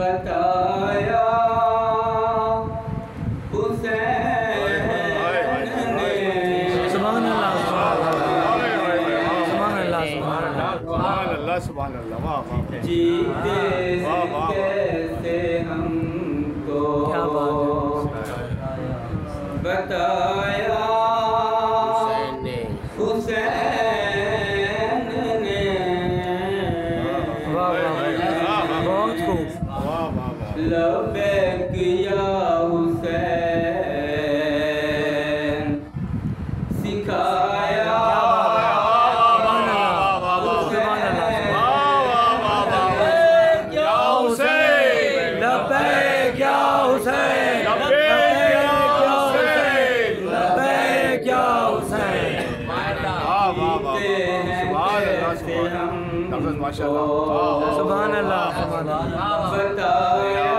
بتایا حسین نے سبحان اللہ سبحان اللہ واہ واہ جیتے کیسے ہم کو بتایا حسین نے بہت خوب لبیک یا حسین سکھایا سبحان اللہ بتایا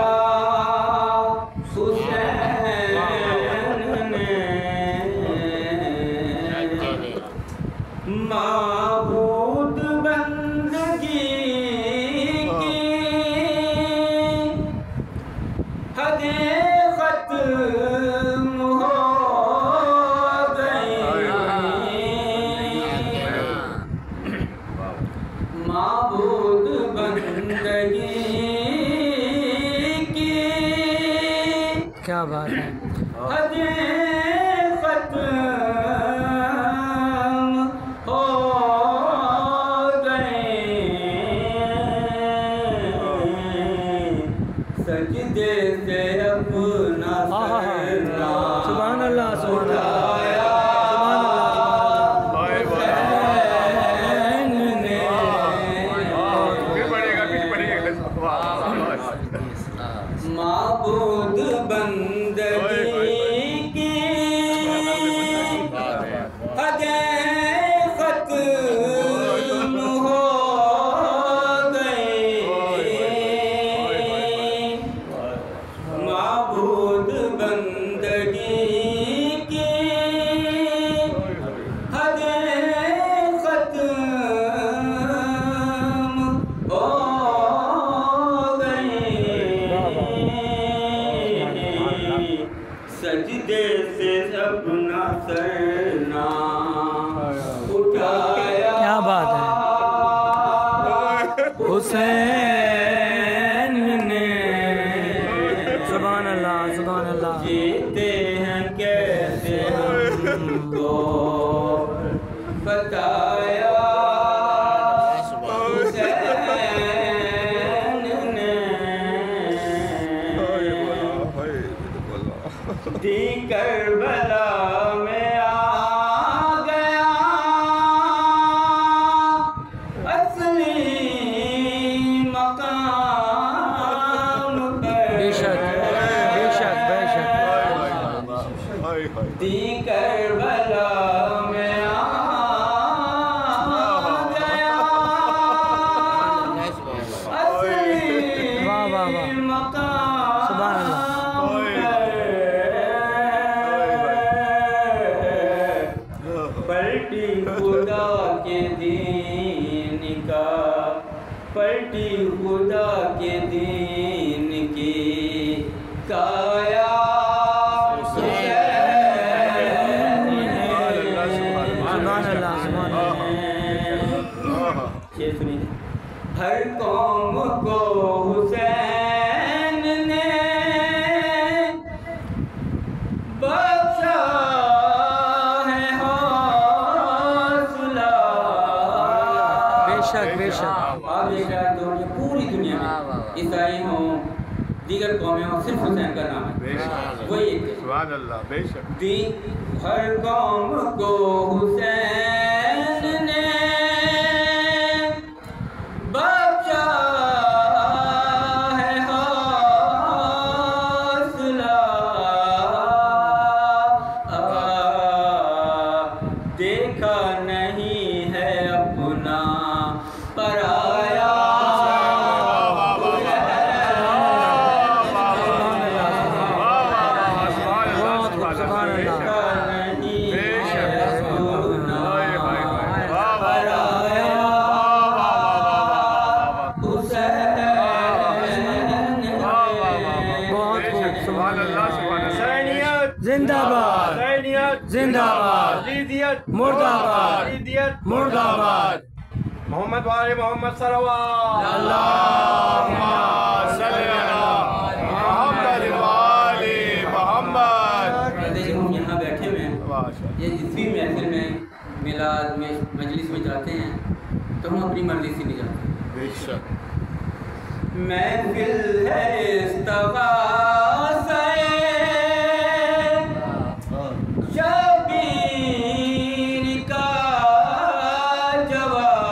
حسین نے معبود بندگی کی حدیں ختم ہو گئی معبود بندگی کی کیا بات ہے حدیں ختم ہو گئیں سجدے سے اپنا سبحان اللہ سبحان اللہ معبود بندگی کی حدیں ختم ہو گئیں معبود بندگی کی حدیں ختم ہو سجدے سے اپنا سرنا اٹھایا کیا بات ہے حسین نے سبحان اللہ سبحان اللہ جیتے ہیں کیسے ہم کو بتایا دی کربلا میں آ گیا اصلی مقام پر بے شک بے شک بے شک دی کربلا میں آ گیا اصلی واہ واہ واہ مقام سبحان اللہ پلٹی خدا کے دین کا پلٹی خدا کے دین کی کایا سبحان اللہ سبحان اللہ یہ سنیے ہر قوم کو حسین نے بخشا ہے حوصلہ بے شک بے شک آپ دیکھ رہے ہیں تو پوری دنیا میں عیسائی ہوں دیگر قومیں ہوں صرف حسین کا نام ہے وہی ایک ہے سبحان اللہ بے شک ہر قوم کو حسین نے بخشا ہے حوصلہ دیکھا نہیں ہے اپنا پرایا سبحان اللہ زندہ باد حسینیت زندہ باد یزیدیت مرد آباد یزیدیت مرد آباد محمد والے محمد صلوات اللہم صلی علی محمد والے محمد. جب ہم یہاں بیٹھے ہوئے ہیں یہ جس بھی محفل میں میلاد میں مجلس میں جاتے ہیں تو ہم اپنی مرضی سے نہیں جاتے. بے شک محفل ہے استغاثہ شبیر کا جواب.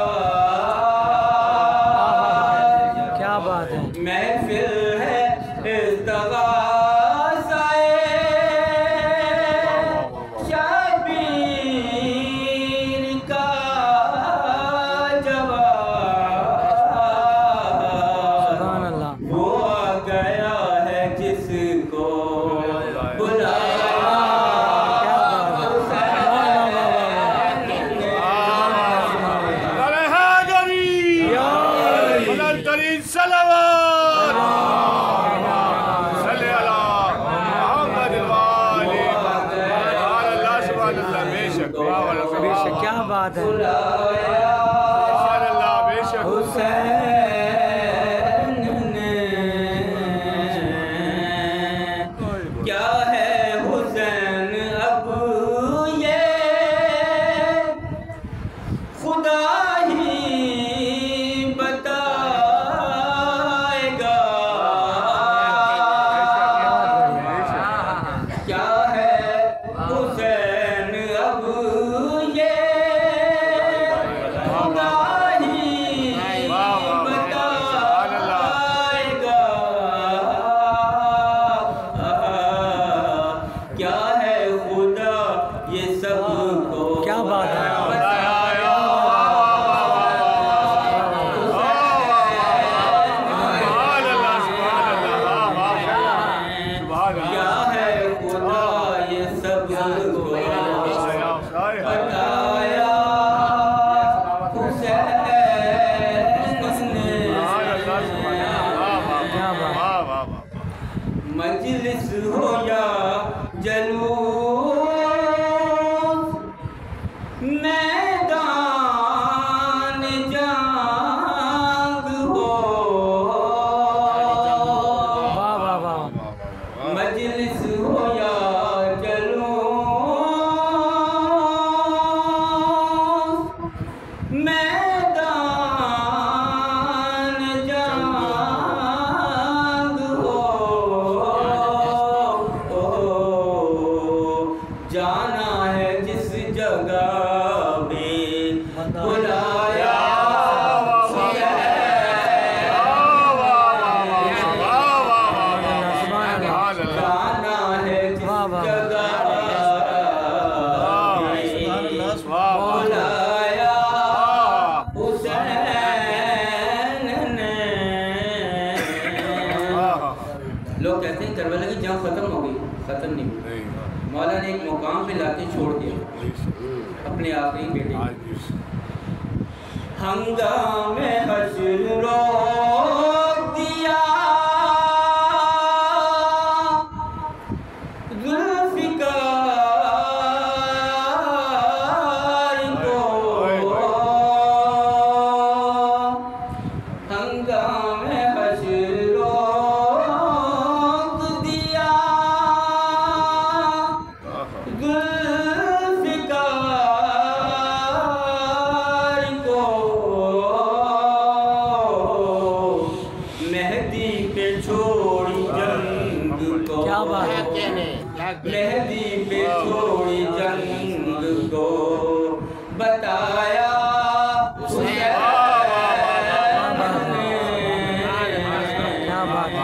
کیا بات ہے محفل ہے استغاثہ شبیر کا جواب. سبحان اللہ وہ آ گیا ہے جس کو بلایا کیا بات ہے حسین نے کیا ہے حسین اب یہ خدا ہی بتائے گا. کیا ہے حسین اب یہ خدا ہی بتائے گا. کیا ہے خدا یہ سب کو کیا بات ہے کیا ہے خدا یہ سب کو بتایا حسین نے. کیا بات مجلس ہو یا جلوس میدان جنگ ہو. واہ واہ واہ مجلس ہو یا جلوس میدان جنگ ہو. جانا ہے جس جگہ بھی بلایا جانا ہے جس جگہ بلایا حسین نے. لوگ کہتے ہیں کربلا کی جنگ ختم ہو گئی، ختم نہیں ہوئی. مولا نے ایک مقام پہ لا کے چھوڑ دیا اپنے آخری بیٹے کو. ہنگام حشر روک دیا ذوالفقار کو. ہنگام حشر روک دیا ذوالفقار کو. مہدی پہ چھوڑی جنگ کو. کیا بات ہے مہدی پہ چھوڑی جنگ کو بتایا حسین نے. کیا بات ہے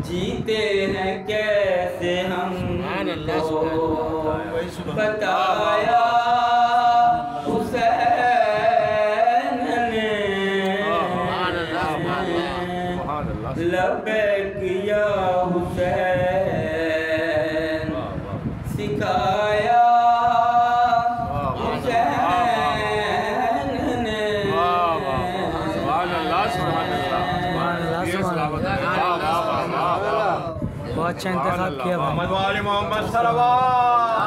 جیتے ہیں کیسے ہم کو بتایا حسین نے. لبیک یا حسین سکھایا حسین نے. بہت اچھا انتخاب کیا بھائی. محمد وال محمد صلوات.